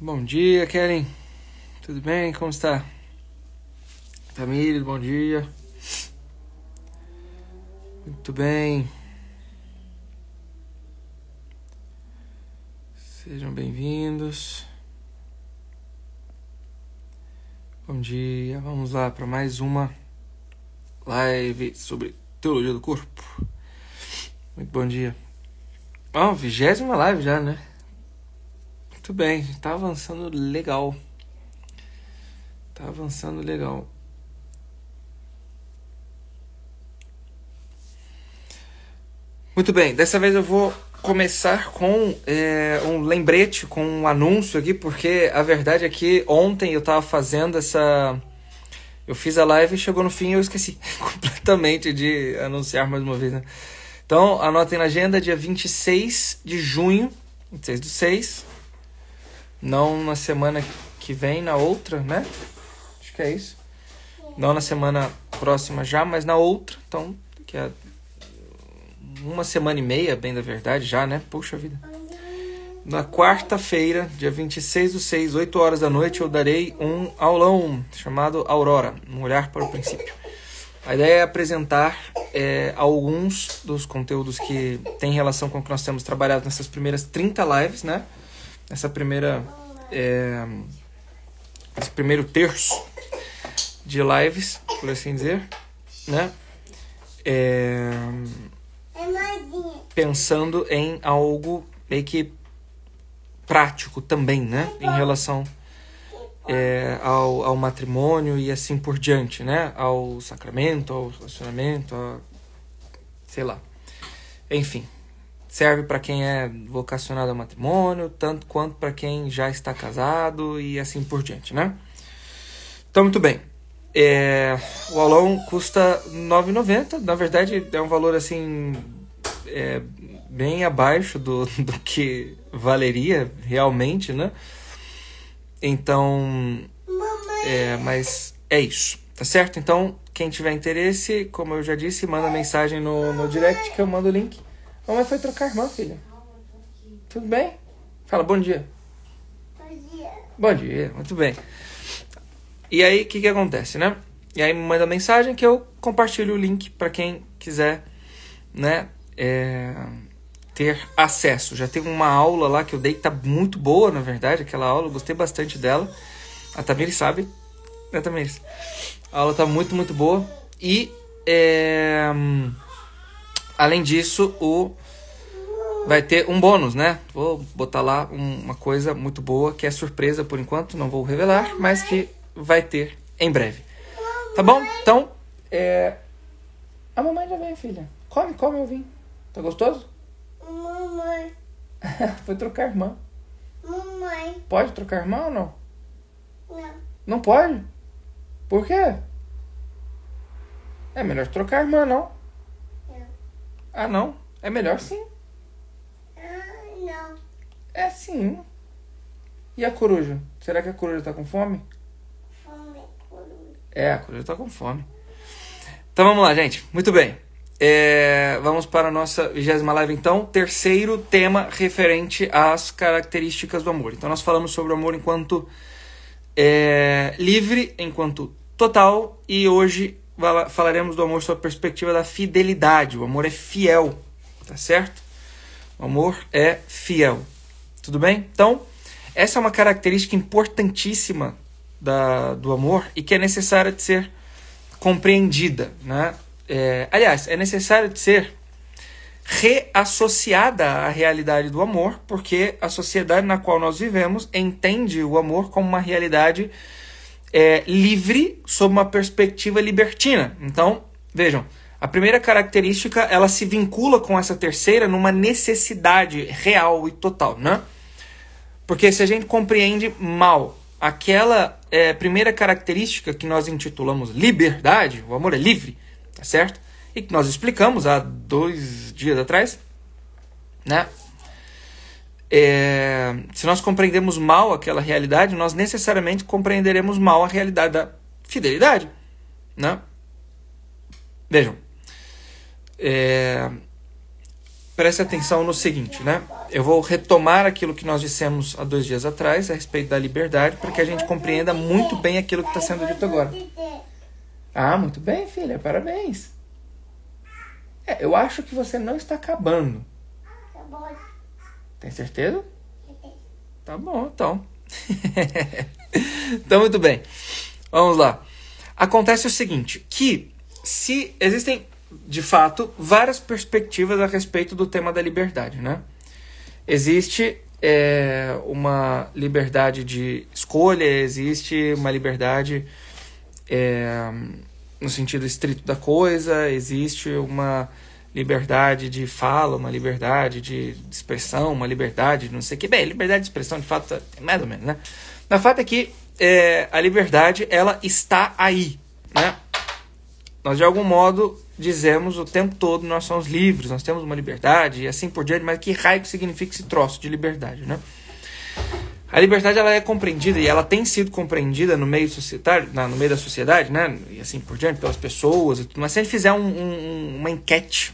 Bom dia, Keren. Tudo bem? Como está? Família, bom dia. Muito bem. Sejam bem-vindos. Bom dia. Vamos lá para mais uma live sobre teologia do corpo. Muito bom dia. 20ª live já, né? Muito bem, tá avançando legal. Muito bem, dessa vez eu vou começar com um lembrete, com um anúncio aqui, porque a verdade é que ontem eu tava fazendo essa... Eu fiz a live e chegou no fim e eu esqueci completamente de anunciar mais uma vez, né? Então, anotem na agenda, dia 26 de junho, 26/6, não na semana que vem, na outra, né? Acho que é isso. Não na semana próxima já, mas na outra. Então, que é uma semana e meia, bem da verdade, já, né? Puxa vida. Na quarta-feira, dia 26/6, 8 horas da noite, eu darei um aulão chamado Aurora, um olhar para o princípio. A ideia é apresentar alguns dos conteúdos que têm relação com o que nós temos trabalhado nessas primeiras 30 lives, né? Esse primeiro terço de lives, por assim dizer, né? Pensando em algo meio que prático também, né? Em relação ao matrimônio e assim por diante, né? Ao sacramento, ao relacionamento, sei lá. Enfim, serve para quem é vocacionado ao matrimônio, tanto quanto para quem já está casado e assim por diante, né? Então, muito bem. O aulão custa R$ 9,90. Na verdade, é um valor assim bem abaixo do que valeria realmente, né? Então, mas é isso, tá certo? Então, quem tiver interesse, como eu já disse, manda mensagem no direct que eu mando o link. Mamãe foi trocar a irmã, filha. Tudo bem? Fala, bom dia. Bom dia. Bom dia, muito bem. E aí, o que acontece, né? E aí me manda mensagem que eu compartilho o link para quem quiser, né, ter acesso. Já tem uma aula lá que eu dei que tá muito boa, na verdade, aquela aula, eu gostei bastante dela. A Tamires sabe, né, Tamires? A aula tá muito, muito boa. E, além disso, vai ter um bônus, né? Vou botar lá uma coisa muito boa, que é surpresa por enquanto, não vou revelar, mas que vai ter em breve. Tá bom? Então, a mamãe já veio, filha. Come, eu vim. Tá gostoso? Mamãe. Foi trocar a irmã. Mamãe. Pode trocar a irmã ou não? Não. Não pode? Por quê? É melhor trocar a irmã, não? Não. Ah, não? É melhor sim. Não. É sim. E a coruja? Será que a coruja tá com fome? Fome, coruja. A coruja tá com fome. Então vamos lá, gente. Muito bem. Vamos para a nossa 20ª live, então. Terceiro tema referente às características do amor. Então nós falamos sobre o amor enquanto livre, enquanto total. E hoje falaremos do amor sob a perspectiva da fidelidade. O amor é fiel, tá certo? O amor é fiel. Tudo bem? Então, essa é uma característica importantíssima do amor e que é necessária de ser compreendida, né? Aliás, é necessário de ser reassociada à realidade do amor, porque a sociedade na qual nós vivemos entende o amor como uma realidade livre, sob uma perspectiva libertina. Então, vejam, a primeira característica, ela se vincula com essa terceira numa necessidade real e total, né? Porque se a gente compreende mal aquela primeira característica que nós intitulamos liberdade, o amor é livre, tá certo? E que nós explicamos há 2 dias atrás, né? Se nós compreendemos mal aquela realidade, nós necessariamente compreenderemos mal a realidade da fidelidade, né? Vejam, preste atenção no seguinte, né? Eu vou retomar aquilo que nós dissemos há 2 dias atrás a respeito da liberdade, para que a gente compreenda muito bem aquilo que está sendo dito agora. Ah, muito bem, filha, parabéns. Eu acho que você não está acabando. Tem certeza? Tá bom, então. Então, muito bem. Vamos lá. Acontece o seguinte, que se existem, de fato, várias perspectivas a respeito do tema da liberdade, né? Existe uma liberdade de escolha, existe uma liberdade no sentido estrito da coisa, existe uma liberdade de fala, uma liberdade de expressão, uma liberdade de não sei o que. Bem, liberdade de expressão, de fato, é mais ou menos, né? Mas o fato é que a liberdade, ela está aí, né? Nós, de algum modo, dizemos o tempo todo, nós somos livres, nós temos uma liberdade e assim por diante, mas que raio que significa esse troço de liberdade, né? A liberdade, ela é compreendida e ela tem sido compreendida no meio societário, no meio da sociedade, né? E assim por diante, pelas pessoas e tudo. Mas se a gente fizer uma enquete,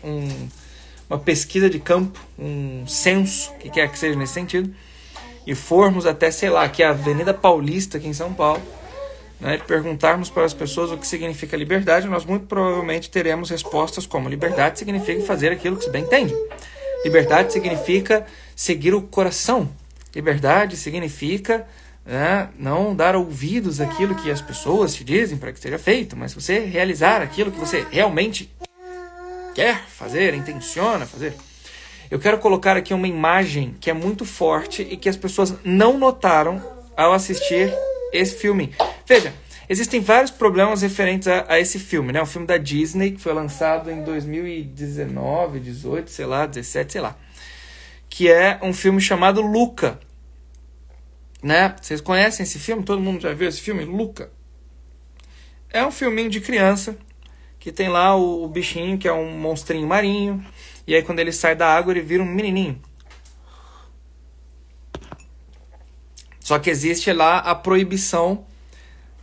uma pesquisa de campo, um censo, o que quer que seja nesse sentido, e formos até, sei lá, aqui a Avenida Paulista, aqui em São Paulo, né, e perguntarmos para as pessoas o que significa liberdade, nós muito provavelmente teremos respostas como: liberdade significa fazer aquilo que se bem entende. Liberdade significa seguir o coração. Liberdade significa, né, não dar ouvidos àquilo que as pessoas te dizem para que seja feito, mas você realizar aquilo que você realmente quer fazer, intenciona fazer. Eu quero colocar aqui uma imagem que é muito forte e que as pessoas não notaram ao assistir esse filme. Veja, existem vários problemas referentes a esse filme, né? Um filme da Disney que foi lançado em 2019, 18, sei lá, 17, sei lá. Que é um filme chamado Luca. Né? Vocês conhecem esse filme? Todo mundo já viu esse filme? Luca. É um filminho de criança que tem lá o bichinho, que é um monstrinho marinho. E aí quando ele sai da água, ele vira um menininho. Só que existe lá a proibição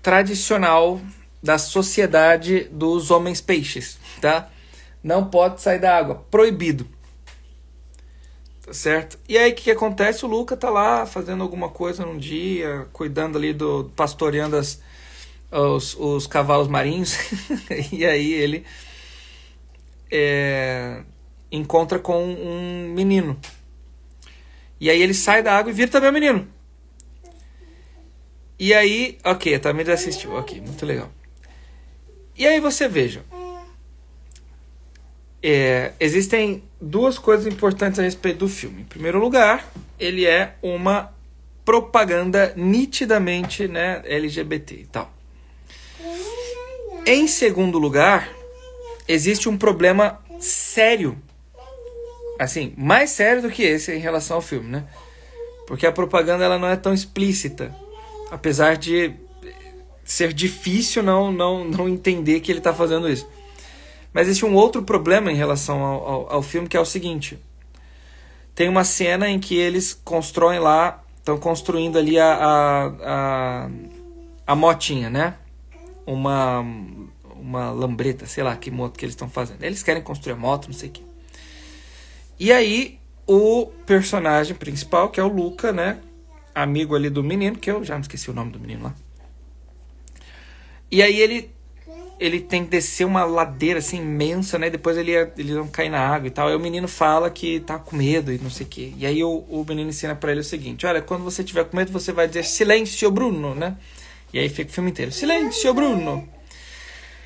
tradicional da sociedade dos homens peixes, tá? Não pode sair da água, proibido. Tá certo? E aí o que acontece? O Luca tá lá fazendo alguma coisa num dia, cuidando ali pastoreando os cavalos marinhos. E aí ele encontra com um menino. E aí ele sai da água e vira também um menino. E aí, ok, a Tamir assistiu, ok, muito legal. E aí você veja, existem 2 coisas importantes a respeito do filme. Em primeiro lugar, ele é uma propaganda nitidamente, né, LGBT e tal. Em segundo lugar, existe um problema sério, assim, mais sério do que esse em relação ao filme, né? Porque a propaganda, ela não é tão explícita. Apesar de ser difícil não entender que ele está fazendo isso. Mas existe um outro problema em relação ao filme, que é o seguinte. Tem uma cena em que eles constroem lá, estão construindo ali a motinha, né? Uma lambreta, sei lá que moto que eles estão fazendo. Eles querem construir a moto, não sei o quê. E aí o personagem principal, que é o Luca, né? Amigo ali do menino, que eu já não esqueci o nome do menino lá. E aí ele tem que descer uma ladeira assim imensa, né? Depois ele vai cair na água e tal. Aí o menino fala que tá com medo e não sei o quê. E aí o menino ensina pra ele o seguinte: olha, quando você tiver com medo, você vai dizer silêncio, Bruno, né? E aí fica o filme inteiro: silêncio, Bruno.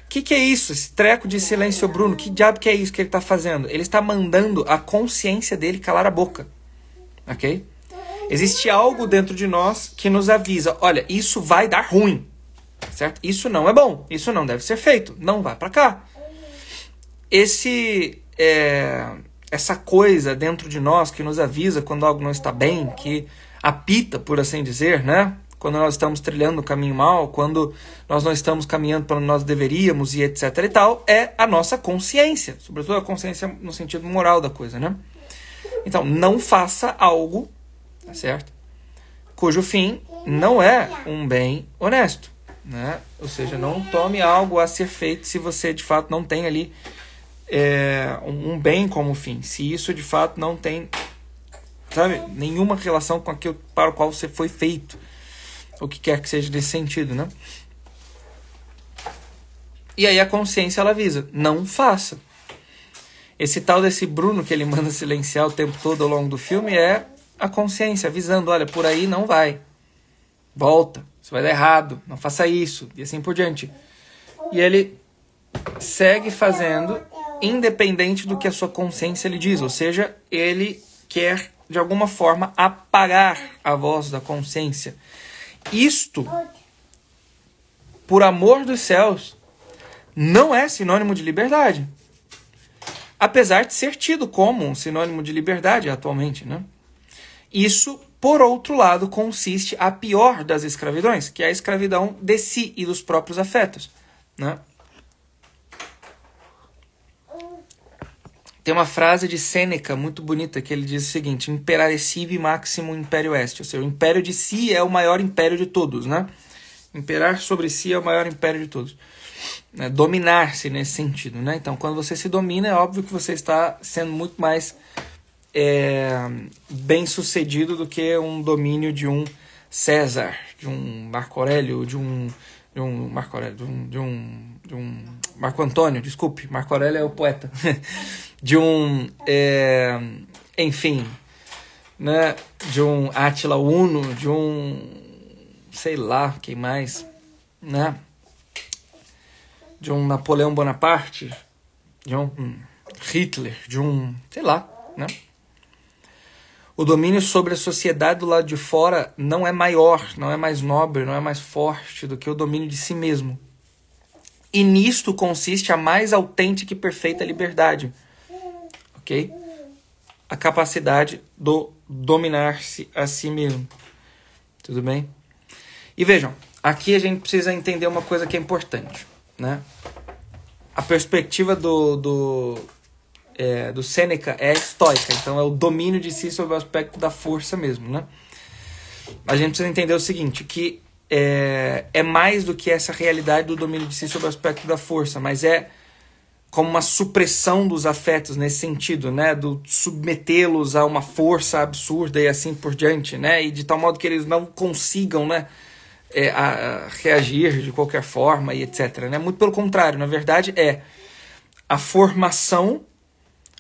Que é isso? Esse treco de silêncio, Bruno? Que diabo que é isso que ele tá fazendo? Ele está mandando a consciência dele calar a boca. Ok? Existe algo dentro de nós que nos avisa: olha, isso vai dar ruim, certo? Isso não é bom, isso não deve ser feito, não vai pra cá. Essa coisa dentro de nós que nos avisa quando algo não está bem, que apita, por assim dizer, né? Quando nós estamos trilhando o caminho mal, quando nós não estamos caminhando para onde nós deveríamos e etc e tal, é a nossa consciência, sobretudo a consciência no sentido moral da coisa, né? Então, não faça algo, tá certo? Cujo fim não é um bem honesto, né? Ou seja, não tome algo a ser feito se você de fato não tem ali um bem como fim, se isso de fato não tem, sabe, nenhuma relação com aquilo para o qual você foi feito, o que quer que seja nesse sentido, né? E aí a consciência ela avisa, não faça. Esse tal desse Bruno que ele manda silenciar o tempo todo ao longo do filme é a consciência avisando, olha, por aí não vai. Volta, isso vai dar errado, não faça isso, e assim por diante. E ele segue fazendo, independente do que a sua consciência lhe diz. Ou seja, ele quer, de alguma forma, apagar a voz da consciência. Isto, por amor dos céus, não é sinônimo de liberdade. Apesar de ser tido como um sinônimo de liberdade atualmente, né? Isso, por outro lado, consiste a pior das escravidões, que é a escravidão de si e dos próprios afetos, né? Tem uma frase de Sêneca muito bonita que ele diz o seguinte: imperare sibi maximum imperio est. Ou seja, o império de si é o maior império de todos, né? Imperar sobre si é o maior império de todos. Dominar-se nesse sentido, né? Então, quando você se domina, é óbvio que você está sendo muito mais bem sucedido do que um domínio de um César, de um Marco Aurélio, de um Marco Antônio, desculpe, Marco Aurélio é o poeta, de um, enfim, né? De um Átila Uno, de um, sei lá, quem mais, né? De um Napoleão Bonaparte, de um Hitler, de um, sei lá, né? O domínio sobre a sociedade do lado de fora não é maior, não é mais nobre, não é mais forte do que o domínio de si mesmo. E nisto consiste a mais autêntica e perfeita liberdade. Ok? A capacidade do dominar-se a si mesmo. Tudo bem? E vejam, aqui a gente precisa entender uma coisa que é importante, né? A perspectiva do Sêneca é estoica, então é o domínio de si sobre o aspecto da força mesmo, né? A gente precisa entender o seguinte, que é mais do que essa realidade do domínio de si sobre o aspecto da força, mas é como uma supressão dos afetos nesse sentido, né? Do submetê-los a uma força absurda e assim por diante, né? E de tal modo que eles não consigam, né? A reagir de qualquer forma e etc, né? Muito pelo contrário, na verdade é a formação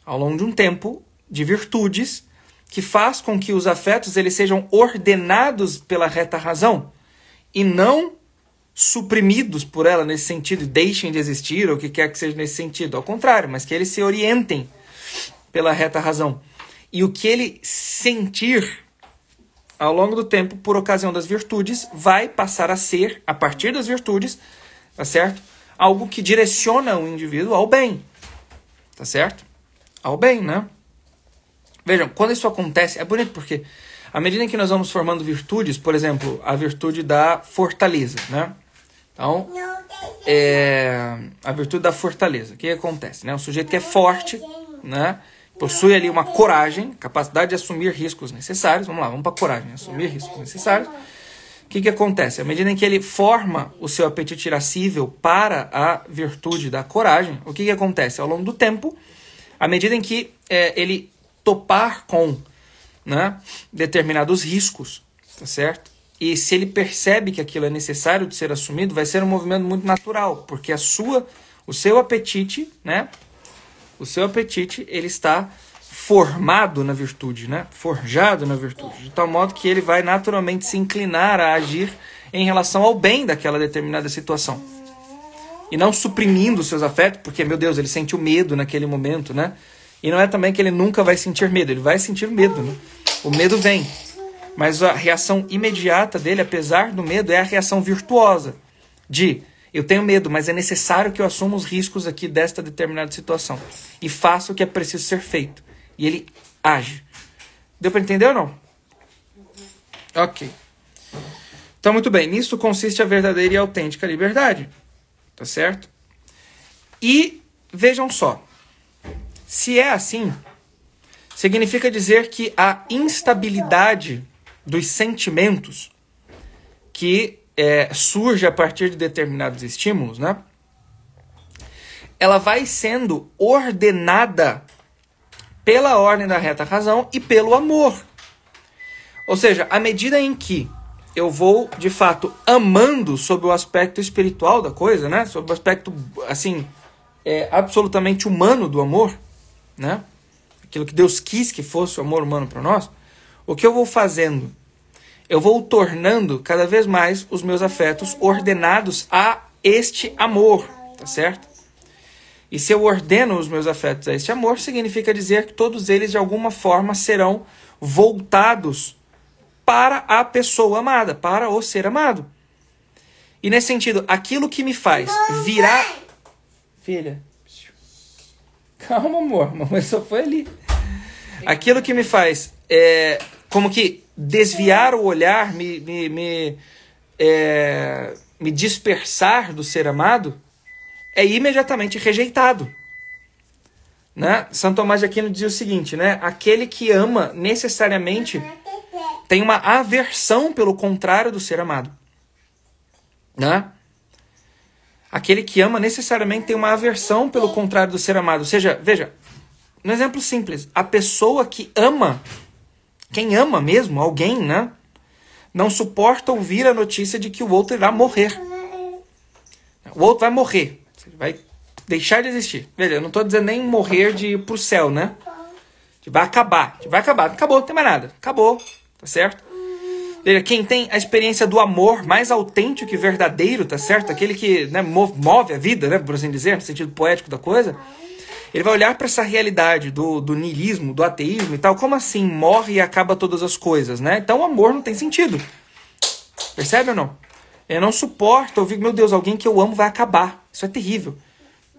ao longo de um tempo, de virtudes, que faz com que os afetos eles sejam ordenados pela reta razão e não suprimidos por ela nesse sentido, deixem de existir ou o que quer que seja nesse sentido. Ao contrário, mas que eles se orientem pela reta razão. E o que ele sentir ao longo do tempo, por ocasião das virtudes, vai passar a ser, a partir das virtudes, tá certo? Algo que direciona o indivíduo ao bem, tá certo? Ao bem, né? Vejam, quando isso acontece, é bonito porque à medida que nós vamos formando virtudes, por exemplo, a virtude da fortaleza, né? Então, a virtude da fortaleza, o que acontece, né? O sujeito que é forte, né? Possui ali uma coragem, capacidade de assumir riscos necessários. Vamos lá, vamos para a coragem, assumir riscos necessários. O que acontece? À medida em que ele forma o seu apetite irascível para a virtude da coragem, o que acontece? Ao longo do tempo, à medida em que ele topar com, né, determinados riscos, tá certo? E se ele percebe que aquilo é necessário de ser assumido, vai ser um movimento muito natural, porque o seu apetite, né, o seu apetite, ele está formado na virtude, né, forjado na virtude, de tal modo que ele vai naturalmente se inclinar a agir em relação ao bem daquela determinada situação. E não suprimindo os seus afetos, porque, meu Deus, ele sentiu medo naquele momento, né? E não é também que ele nunca vai sentir medo, ele vai sentir medo, né? O medo vem. Mas a reação imediata dele, apesar do medo, é a reação virtuosa. De, eu tenho medo, mas é necessário que eu assuma os riscos aqui desta determinada situação. E faça o que é preciso ser feito. E ele age. Deu para entender ou não? Ok. Então, muito bem. Nisso consiste a verdadeira e autêntica liberdade. Tá certo? E vejam só. Se é assim, significa dizer que a instabilidade dos sentimentos que surge a partir de determinados estímulos, né? ela vai sendo ordenada pela ordem da reta razão e pelo amor. Ou seja, à medida em que eu vou, de fato, amando sob o aspecto espiritual da coisa, né? Sob o aspecto, assim, absolutamente humano do amor, né? Aquilo que Deus quis que fosse o amor humano para nós, o que eu vou fazendo? Eu vou tornando cada vez mais os meus afetos ordenados a este amor, tá certo? E se eu ordeno os meus afetos a este amor, significa dizer que todos eles, de alguma forma, serão voltados para a pessoa amada, para o ser amado. E nesse sentido, aquilo que me faz virar... Filha, calma, amor, mamãe só foi ali. Aquilo que me faz, como que desviar o olhar, me dispersar do ser amado, é imediatamente rejeitado. Né? Santo Tomás de Aquino dizia o seguinte, né? Aquele que ama necessariamente tem uma aversão pelo contrário do ser amado. Né? Aquele que ama necessariamente tem uma aversão pelo contrário do ser amado. Ou seja, veja, um exemplo simples. A pessoa que ama, quem ama mesmo, alguém, né? Não suporta ouvir a notícia de que o outro irá morrer. O outro vai morrer. Vai deixar de existir. Veja, eu não estou dizendo nem morrer de ir para o céu, né? Vai acabar. Vai acabar. Acabou, não tem mais nada. Acabou. Tá certo? Veja, quem tem a experiência do amor mais autêntico e verdadeiro, tá certo? Aquele que, né, move a vida, né, por assim dizer, no sentido poético da coisa, ele vai olhar para essa realidade do niilismo, do ateísmo e tal. Como assim morre e acaba todas as coisas, né? Então o amor não tem sentido. Percebe ou não? Eu não suporto ouvir, meu Deus, alguém que eu amo vai acabar. Isso é terrível.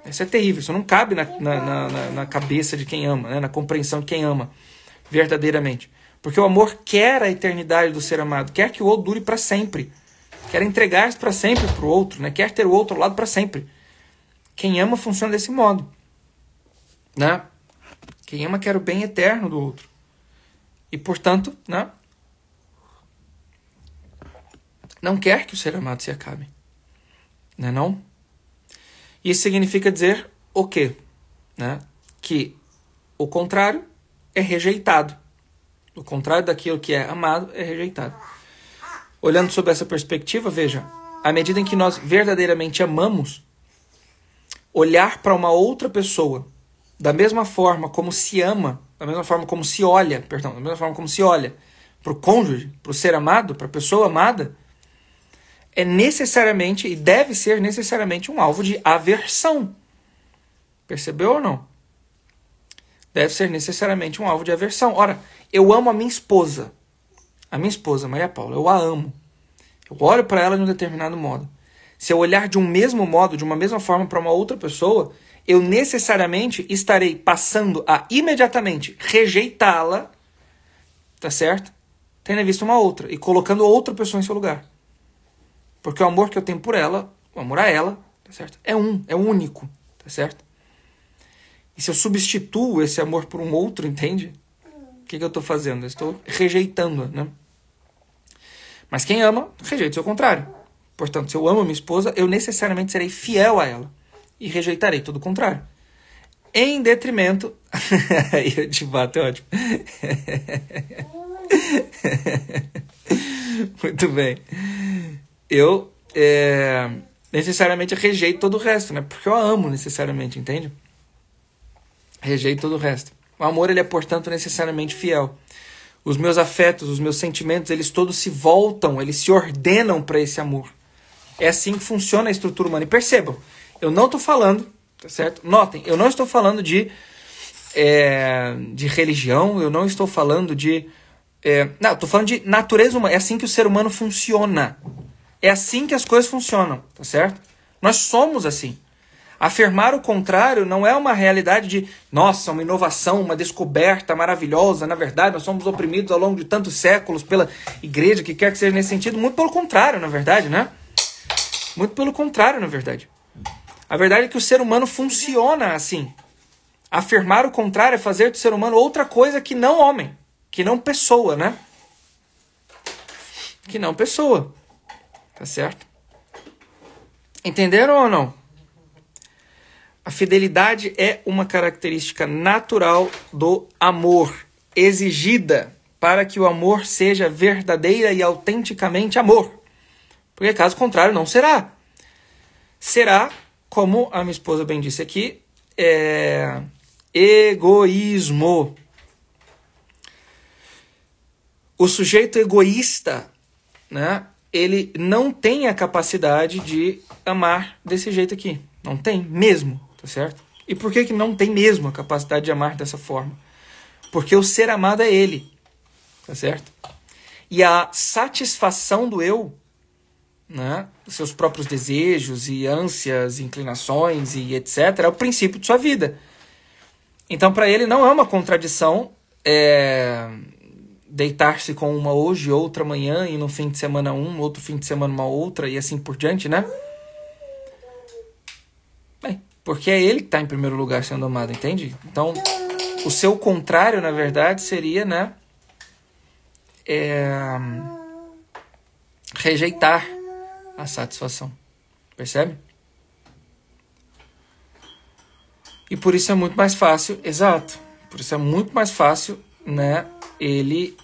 Isso é terrível. Isso não cabe na cabeça de quem ama, né? Na compreensão de quem ama verdadeiramente. Porque o amor quer a eternidade do ser amado, quer que o outro dure para sempre, quer entregar-se para sempre para o outro, né? Quer ter o outro ao lado para sempre. Quem ama funciona desse modo, né? Quem ama quer o bem eterno do outro. E, portanto, né? Não quer que o ser amado se acabe. Não é não? Isso significa dizer o quê? Né? Que o contrário é rejeitado. O contrário daquilo que é amado é rejeitado. Olhando sob essa perspectiva, veja, à medida em que nós verdadeiramente amamos, olhar para uma outra pessoa da mesma forma como se ama, da mesma forma como se olha, da mesma forma como se olha para o cônjuge, para o ser amado, para a pessoa amada, é necessariamente e deve ser necessariamente um alvo de aversão. Percebeu ou não? Deve ser necessariamente um alvo de aversão. Ora, eu amo a minha esposa, Maria Paula, eu a amo. Eu olho para ela de um determinado modo. Se eu olhar de um mesmo modo, de uma mesma forma para uma outra pessoa, eu necessariamente estarei passando a imediatamente rejeitá-la, tá certo? Tendo visto uma outra e colocando outra pessoa em seu lugar. Porque o amor que eu tenho por ela, o amor a ela, tá certo? É único, tá certo? E se eu substituo esse amor por um outro, entende? O que eu estou fazendo? Eu estou rejeitando-a, né? Mas quem ama, rejeita o seu contrário. Portanto, se eu amo a minha esposa, eu necessariamente serei fiel a ela. E rejeitarei tudo o contrário. Em detrimento... eu te bato, é ótimo. Muito bem. Eu necessariamente rejeito todo o resto, né? Porque eu a amo necessariamente, entende? Rejeito todo o resto. O amor, ele é, portanto, necessariamente fiel. Os meus afetos, os meus sentimentos, eles todos se voltam, eles se ordenam para esse amor. É assim que funciona a estrutura humana. E percebam, eu não estou falando, tá certo? Notem, eu não estou falando de religião, eu não estou falando de... não, estou falando de natureza humana. É assim que o ser humano funciona. É assim que as coisas funcionam, tá certo? Nós somos assim. Afirmar o contrário não é uma realidade de, nossa, uma inovação, uma descoberta maravilhosa. Na verdade, nós somos oprimidos ao longo de tantos séculos pela igreja, que quer que seja nesse sentido. Muito pelo contrário, na verdade, né? Muito pelo contrário, na verdade. A verdade é que o ser humano funciona assim. Afirmar o contrário é fazer do ser humano outra coisa que não homem, que não pessoa, né? Que não pessoa. Tá certo? Entenderam ou não? A fidelidade é uma característica natural do amor, exigida para que o amor seja verdadeira e autenticamente amor. Porque caso contrário não será. Será, como a minha esposa bem disse aqui, egoísmo. O sujeito egoísta, né, ele não tem a capacidade de amar desse jeito aqui. Não tem mesmo, tá certo? E por que não tem mesmo a capacidade de amar dessa forma? Porque o ser amado é ele, tá certo? E a satisfação do eu, né, dos seus próprios desejos e ânsias, inclinações e etc., é o princípio de sua vida. Então, para ele não é uma contradição deitar-se com uma hoje, outra amanhã, e no fim de semana outro fim de semana uma outra, e assim por diante, né? Bem, porque é ele que está em primeiro lugar sendo amado, entende? Então, o seu contrário, na verdade, seria, né, rejeitar a satisfação. Percebe? E por isso é muito mais fácil, exato, por isso é muito mais fácil, né, ele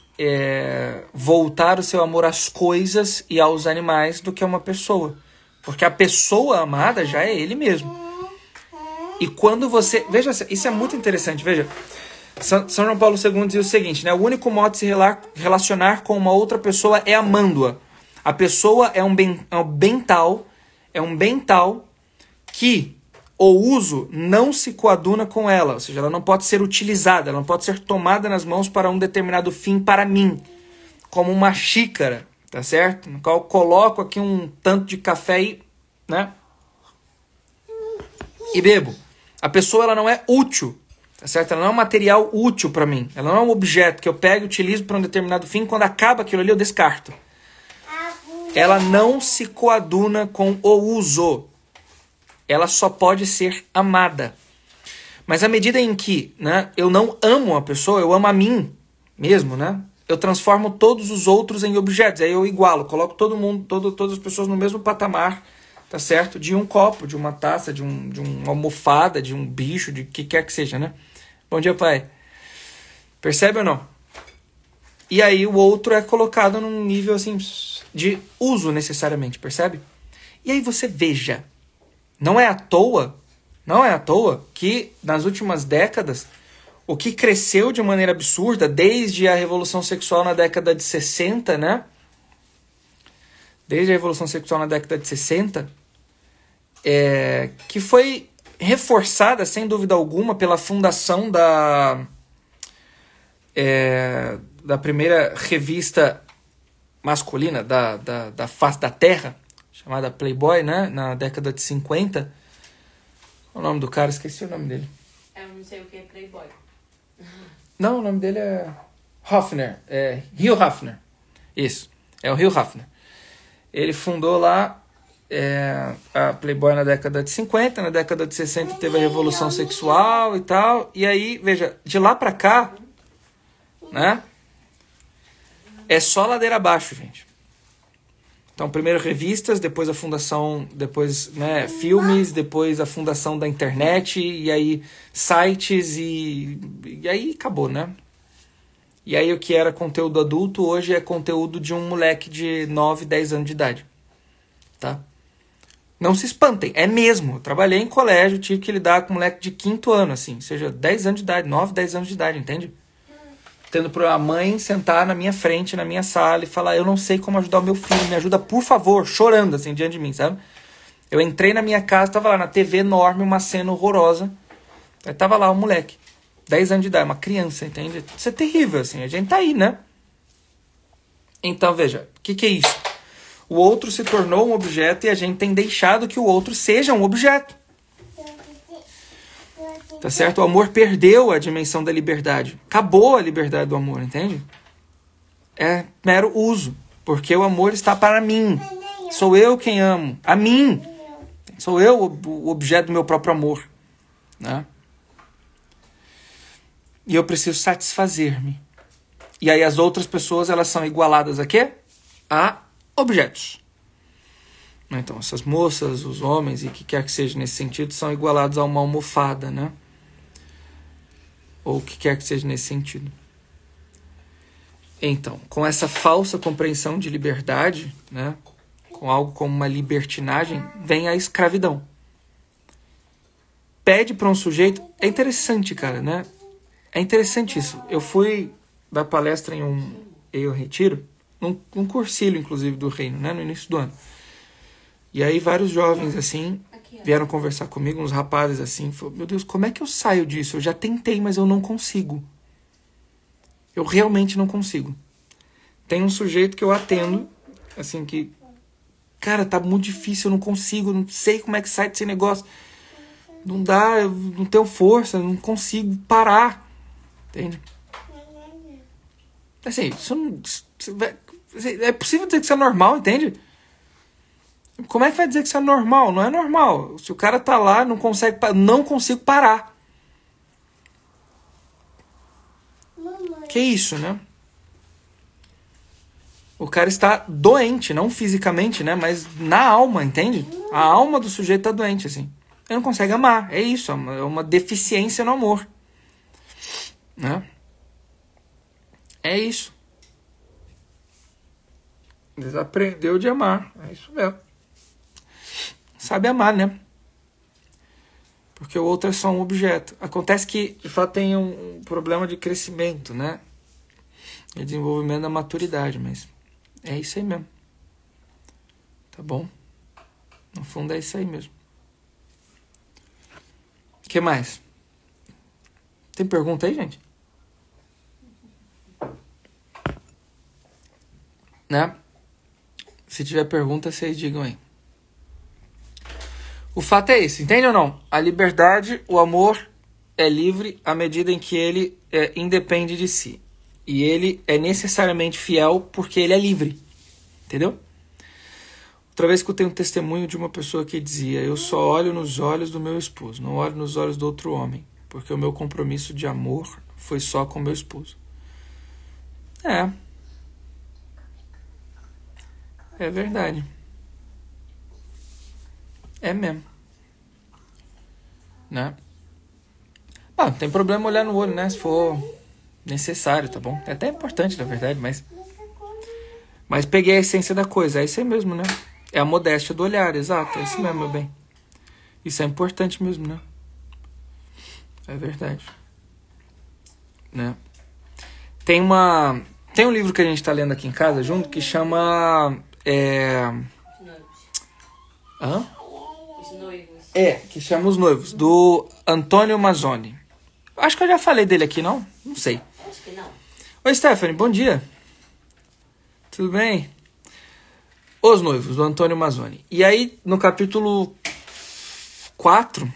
voltar o seu amor às coisas e aos animais do que a uma pessoa. Porque a pessoa amada já é ele mesmo. E quando você... Veja, isso é muito interessante, veja. São João Paulo II dizia o seguinte, né, o único modo de se relacionar com uma outra pessoa é amando-a. A pessoa é um bem tal que o uso não se coaduna com ela, ou seja, ela não pode ser utilizada, ela não pode ser tomada nas mãos para um determinado fim para mim, como uma xícara, tá certo? No qual eu coloco aqui um tanto de café e, né, e bebo. A pessoa, ela não é útil, tá certo? Ela não é um material útil para mim, ela não é um objeto que eu pego e utilizo para um determinado fim, quando acaba aquilo ali eu descarto. Ela não se coaduna com o uso. Ela só pode ser amada. Mas à medida em que, né, eu não amo a pessoa, eu amo a mim mesmo, né? Eu transformo todos os outros em objetos. Aí eu igualo, coloco todo mundo, todas as pessoas no mesmo patamar, tá certo? De um copo, de uma taça, de uma almofada, de um bicho, de que quer que seja, né? Bom dia, pai. Percebe ou não? E aí o outro é colocado num nível assim de uso necessariamente, percebe? E aí você veja, não é à toa que nas últimas décadas o que cresceu de maneira absurda, desde a Revolução Sexual na década de 60, né? Desde a Revolução Sexual na década de 60, que foi reforçada, sem dúvida alguma, pela fundação da primeira revista masculina da face da Terra, chamada Playboy, né? Na década de 50. Qual o nome do cara? Esqueci o nome dele. Eu não sei o que é Playboy. Não, o nome dele é Hofner. É Hugh Hefner. Isso, é o Hugh Hefner. Ele fundou lá a Playboy na década de 50. Na década de 60 teve a Revolução Sexual e tal. E aí, veja, de lá pra cá, né? É só ladeira abaixo, gente. Então, primeiro revistas, depois a fundação, depois, né, filmes, depois a fundação da internet, e aí sites, e aí acabou, né? E aí o que era conteúdo adulto, hoje é conteúdo de um moleque de 9, 10 anos de idade. Tá? Não se espantem, é mesmo. Eu trabalhei em colégio, tive que lidar com um moleque de 5º ano, assim, ou seja, 10 anos de idade, 9, 10 anos de idade, entende? Tendo para a mãe sentar na minha frente, na minha sala e falar, eu não sei como ajudar o meu filho, me ajuda por favor, chorando assim diante de mim, sabe? Eu entrei na minha casa, tava lá na TV enorme, uma cena horrorosa, aí tava lá o moleque, 10 anos de idade, uma criança, entende? Isso é terrível, assim, a gente tá aí, né? Então, veja, o que é isso? O outro se tornou um objeto e a gente tem deixado que o outro seja um objeto. Tá certo? O amor perdeu a dimensão da liberdade. Acabou a liberdade do amor, entende? É mero uso. Porque o amor está para mim. Sou eu quem amo. A mim. Sou eu o objeto do meu próprio amor. Né? E eu preciso satisfazer-me. E aí as outras pessoas, elas são igualadas a quê? A objetos. Então, essas moças, os homens e o que quer que seja nesse sentido são igualados a uma almofada, né? Ou o que quer que seja nesse sentido. Então, com essa falsa compreensão de liberdade, né? Com algo como uma libertinagem, vem a escravidão. Pede para um sujeito... É interessante, cara, né? É interessante isso. Eu fui dar palestra em um retiro, num cursilho, inclusive, do reino, né? No início do ano. E aí vários jovens, assim, vieram conversar comigo, uns rapazes, assim, falaram, meu Deus, como é que eu saio disso? Eu já tentei, mas eu não consigo. Eu realmente não consigo. Tem um sujeito que eu atendo, assim, que, cara, tá muito difícil, eu não consigo, não sei como é que sai desse negócio. Não dá, eu não tenho força, não consigo parar. Entende? Assim, é possível dizer que isso é normal, entende? Como é que vai dizer que isso é normal? Não é normal. Se o cara tá lá, não consigo parar. Mamãe. Que isso, né? O cara está doente, não fisicamente, né? Mas na alma, entende? A alma do sujeito tá doente, assim. Ele não consegue amar. É isso, é uma deficiência no amor. Né? É isso. Desaprendeu de amar. É isso mesmo. Sabe amar, né? Porque o outro é só um objeto. Acontece que, de fato, tem um problema de crescimento, né? E desenvolvimento da maturidade, mas é isso aí mesmo. Tá bom? No fundo é isso aí mesmo. O que mais? Tem pergunta aí, gente? Né? Se tiver pergunta, vocês digam aí. O fato é esse, entende ou não? A liberdade, o amor é livre à medida em que ele independe de si. E ele é necessariamente fiel porque ele é livre. Entendeu? Outra vez escutei um testemunho de uma pessoa que dizia: eu só olho nos olhos do meu esposo, não olho nos olhos do outro homem, porque o meu compromisso de amor foi só com meu esposo. É verdade. É mesmo. Né? Não tem problema olhar no olho, né? Se for necessário, tá bom? É até importante, na verdade, mas peguei a essência da coisa. É isso aí mesmo, né? É a modéstia do olhar, exato. É isso mesmo, meu bem. Isso é importante mesmo, né? É verdade. Né? Tem um livro que a gente tá lendo aqui em casa junto que chama... Os noivos. Hã? Os noivos. Que chama Os Noivos, do Antônio Mazzoni. Acho que eu já falei dele aqui, não? Não sei. Acho que não. Oi, Stephanie, bom dia. Tudo bem? Os Noivos, do Antônio Mazzoni. E aí, no capítulo 4,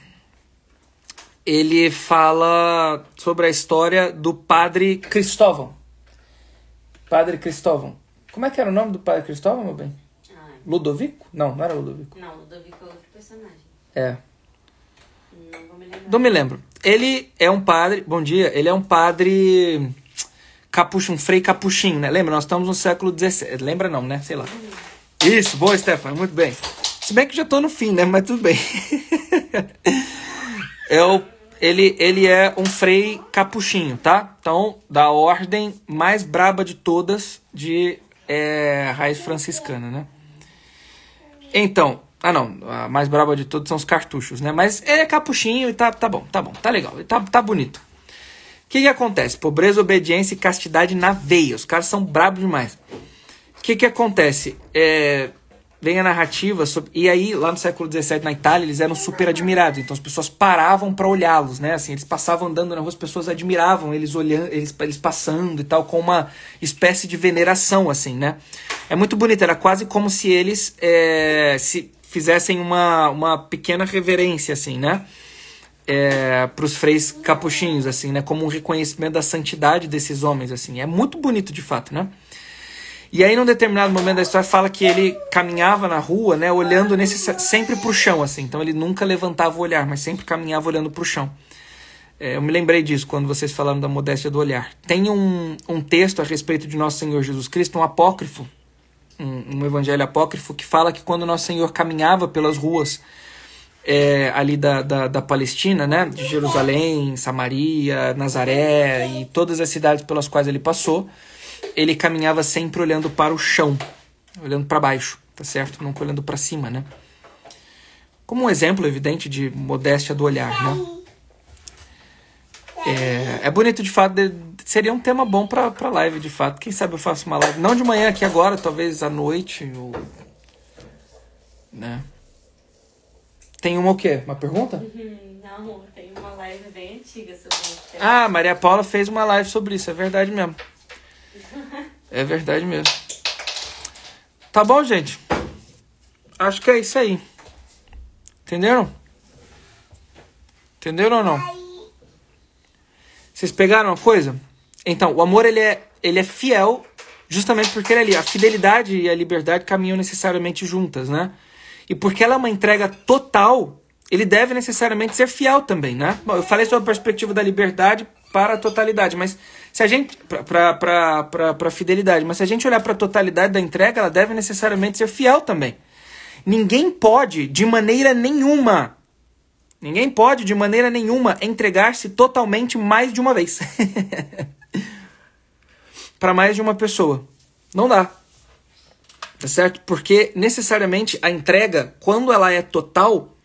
ele fala sobre a história do padre Cristóvão. Padre Cristóvão. Como é que era o nome do padre Cristóvão, meu bem? Ai, Ludovico? Não era Ludovico. não, o Ludovico é outro personagem. Não vou me lembrar. Não me lembro. Ele é um padre, bom dia, ele é um padre capuchinho, um frei capuchinho, né? Lembra, nós estamos no século XVII. Lembra não, né? Sei lá. Isso, boa, Stefano, muito bem. Se bem que já tô no fim, né? Mas tudo bem. Ele é um frei capuchinho, tá? Então, da ordem mais braba de todas de raiz franciscana, né? Então, a mais braba de todas são os cartuchos, né? Mas é capuchinho e tá bom, tá legal, tá bonito. O que acontece? Pobreza, obediência e castidade na veia. Os caras são brabos demais. O que acontece? Vem a narrativa sobre... E aí, lá no século XVII, na Itália, eles eram super admirados. Então, as pessoas paravam para olhá-los, né? Assim, eles passavam andando na rua, as pessoas admiravam eles olhando, eles passando e tal, com uma espécie de veneração, assim, né? É muito bonito. Era quase como se eles se fizessem uma pequena reverência, assim, né? Para os freis capuchinhos, assim, né? Como um reconhecimento da santidade desses homens, assim. É muito bonito, de fato, né? E aí, num determinado momento da história, fala que ele caminhava na rua, né, olhando sempre pro chão, assim. Então, ele nunca levantava o olhar, mas sempre caminhava olhando pro chão. Eu me lembrei disso quando vocês falaram da modéstia do olhar. Tem um texto a respeito de Nosso Senhor Jesus Cristo, um apócrifo, um evangelho apócrifo que fala que quando Nosso Senhor caminhava pelas ruas ali da Palestina, né, de Jerusalém, Samaria, Nazaré e todas as cidades pelas quais ele passou, ele caminhava sempre olhando para o chão, olhando para baixo, tá certo? Nunca olhando para cima, né? Como um exemplo evidente de modéstia do olhar, né? É bonito, de fato, seria um tema bom para live, de fato. Quem sabe eu faço uma live, não de manhã aqui agora, talvez à noite, ou, né? Tem uma o quê? Uma pergunta? Não, tem uma live bem antiga sobre isso. Ah, Maria Paula fez uma live sobre isso, é verdade mesmo. É verdade mesmo. Tá bom, gente? Acho que é isso aí. Entenderam? Entenderam ou não? Vocês pegaram uma coisa? Então, o amor ele é fiel justamente porque ele é ali. A fidelidade e a liberdade caminham necessariamente juntas, né? E porque ela é uma entrega total, ele deve necessariamente ser fiel também, né? Bom, eu falei sobre a perspectiva da liberdade para a totalidade, mas se a gente para fidelidade, mas se a gente olhar para a totalidade da entrega, ela deve necessariamente ser fiel também. Ninguém pode de maneira nenhuma entregar-se totalmente mais de uma vez. Para mais de uma pessoa. Não dá. Tá certo? Porque necessariamente a entrega, quando ela é total,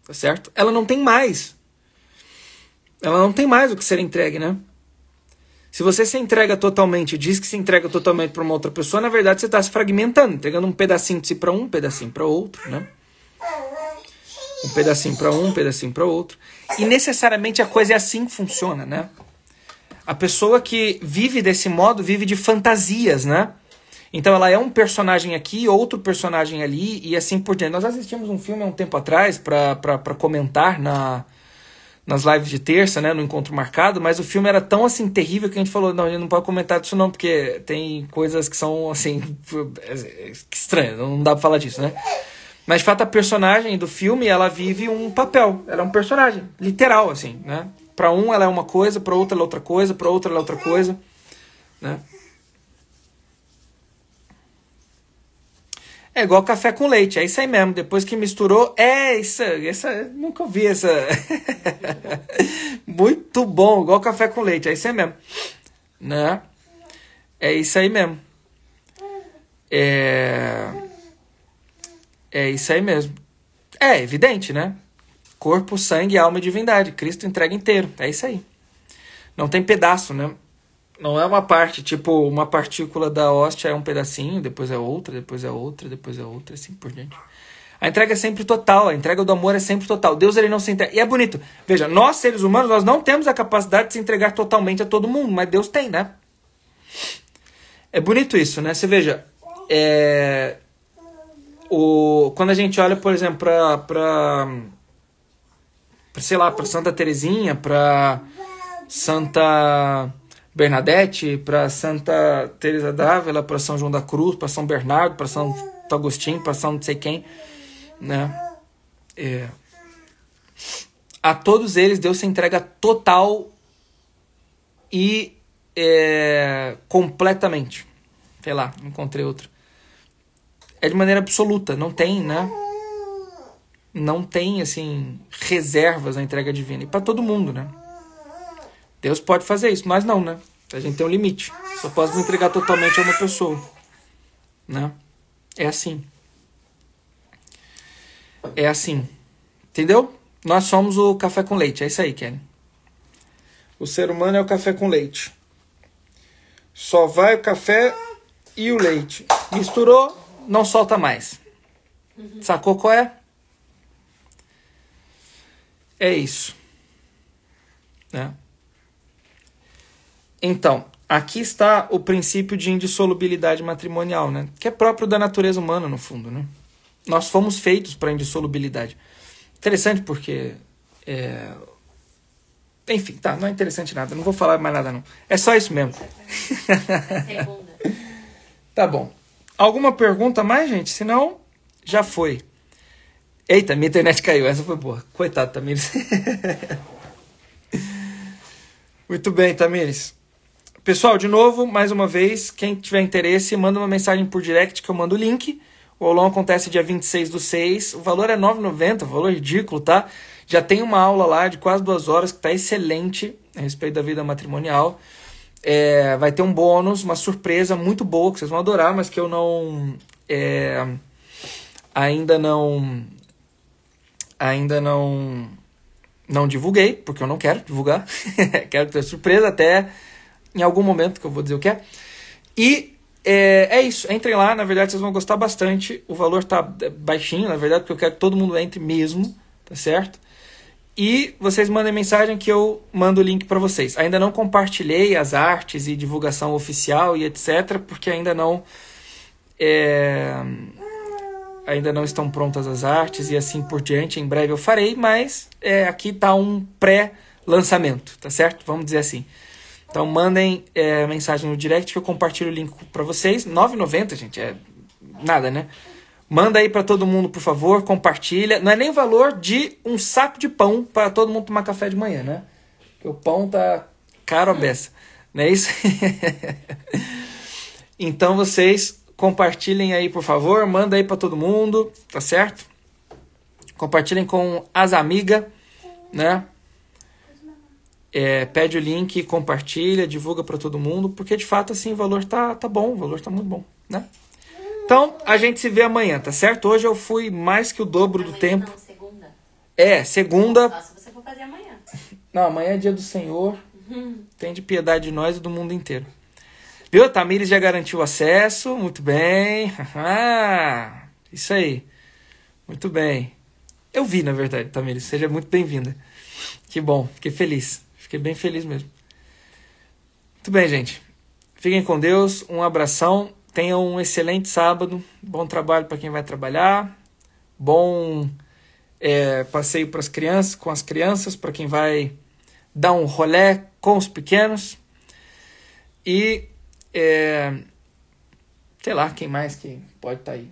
tá certo? Ela não tem mais. Ela não tem mais o que ser entregue, né? Se você se entrega totalmente e diz que se entrega totalmente para uma outra pessoa, na verdade você está se fragmentando, entregando um pedacinho de si para um pedacinho para outro, né? Um pedacinho para um pedacinho para outro. E necessariamente a coisa é assim que funciona, né? A pessoa que vive desse modo vive de fantasias, né? Então ela é um personagem aqui, outro personagem ali e assim por diante. Nós assistimos um filme há um tempo atrás para comentar nas lives de terça, né, no Encontro Marcado, mas o filme era tão assim terrível que a gente falou, não, a gente não pode comentar disso não, porque tem coisas que são assim estranhas, não dá pra falar disso, né? Mas de fato a personagem do filme, ela vive um papel, ela é um personagem, literal assim, né? Para um ela é uma coisa, para outro ela é outra coisa, para outra ela é outra coisa, né? É igual café com leite, é isso aí mesmo. Depois que misturou, nunca ouvi essa. Muito bom, igual café com leite, é isso aí mesmo. Né? É isso aí mesmo. É isso aí mesmo. É evidente, né? Corpo, sangue, alma e divindade. Cristo entrega inteiro, é isso aí. Não tem pedaço, né? Não é uma parte, tipo, uma partícula da hóstia é um pedacinho, depois é outra, depois é outra, depois é outra, assim por diante. A entrega é sempre total, a entrega do amor é sempre total. Deus, ele não se entrega. E é bonito. Veja, nós, seres humanos, nós não temos a capacidade de se entregar totalmente a todo mundo, mas Deus tem, né? É bonito isso, né? Você veja, quando a gente olha, por exemplo, sei lá, para Santa Teresinha, para Santa Bernadette, para Santa Teresa d'Ávila, para São João da Cruz, para São Bernardo, para São Agostinho, para São não sei quem, né? A todos eles Deus se entrega total e completamente. Sei lá, encontrei outro. É de maneira absoluta, não tem, né? Não tem, assim, reservas na entrega divina. E para todo mundo, né? Deus pode fazer isso, mas não, né? A gente tem um limite. Só posso me entregar totalmente a uma pessoa, né? É assim. É assim. Entendeu? Nós somos o café com leite. É isso aí, Kelly. O ser humano é o café com leite. Só vai o café e o leite. Misturou, não solta mais. Sacou qual é? É isso. Né? Então, aqui está o princípio de indissolubilidade matrimonial, né? Que é próprio da natureza humana, no fundo, né? Nós fomos feitos para indissolubilidade. Interessante porque... Enfim, tá, não é interessante nada. Não vou falar mais nada, não. É só isso mesmo. Tá bom. Alguma pergunta mais, gente? Se não, já foi. Eita, minha internet caiu. Essa foi boa. Coitado, Tamires. Muito bem, Tamires. Pessoal, de novo, mais uma vez, quem tiver interesse, manda uma mensagem por direct que eu mando o link. O aulão acontece dia 26/6. O valor é R$ 9,90, valor ridículo, tá? Já tem uma aula lá de quase 2 horas que tá excelente a respeito da vida matrimonial. Vai ter um bônus, uma surpresa muito boa que vocês vão adorar, mas que eu não... ainda não divulguei, porque eu não quero divulgar. Quero ter surpresa até em algum momento que eu vou dizer o que é. E é isso. Entrem lá, na verdade vocês vão gostar bastante. O valor tá baixinho, na verdade, porque eu quero que todo mundo entre mesmo, tá certo? E vocês mandem mensagem que eu mando o link para vocês. Ainda não compartilhei as artes e divulgação oficial e etc, porque ainda não estão prontas as artes e assim por diante. Em breve eu farei, mas aqui está um pré-lançamento, tá certo? Vamos dizer assim. Então mandem mensagem no direct que eu compartilho o link para vocês. R$ 9,90, gente, é nada, né? Manda aí para todo mundo, por favor, compartilha. Não é nem o valor de um saco de pão para todo mundo tomar café de manhã, né? Porque o pão tá caro a beça, não é isso? Então vocês compartilhem aí, por favor. Manda aí para todo mundo, tá certo? Compartilhem com as amigas, né? Pede o link, compartilha, divulga para todo mundo, porque de fato assim o valor tá bom, o valor tá muito bom, né? Então a gente se vê amanhã, tá certo? Hoje eu fui mais que o dobro do tempo. Não, segunda. Segunda. Só se você for fazer amanhã. Não, amanhã é dia do Senhor. Tem de piedade de nós e do mundo inteiro. Viu? Tamires já garantiu acesso. Muito bem. Isso aí. Muito bem. Eu vi, na verdade, Tamires. Seja muito bem-vinda. Que bom. Fiquei feliz. Fiquei bem feliz mesmo. Muito bem, gente. Fiquem com Deus. Um abração. Tenham um excelente sábado. Bom trabalho para quem vai trabalhar. Bom passeio para as crianças, com as crianças, para quem vai dar um rolê com os pequenos. E sei lá, quem mais que pode estar aí.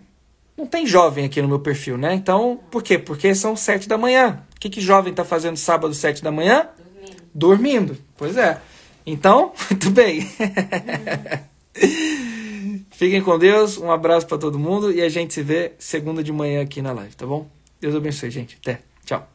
Não tem jovem aqui no meu perfil, né? Então, por quê? Porque são 7 da manhã. O que jovem está fazendo sábado, 7 da manhã? Dormindo. Pois é. Então, muito bem. Fiquem com Deus. Um abraço para todo mundo. E a gente se vê segunda de manhã aqui na live, tá bom? Deus abençoe, gente. Até. Tchau.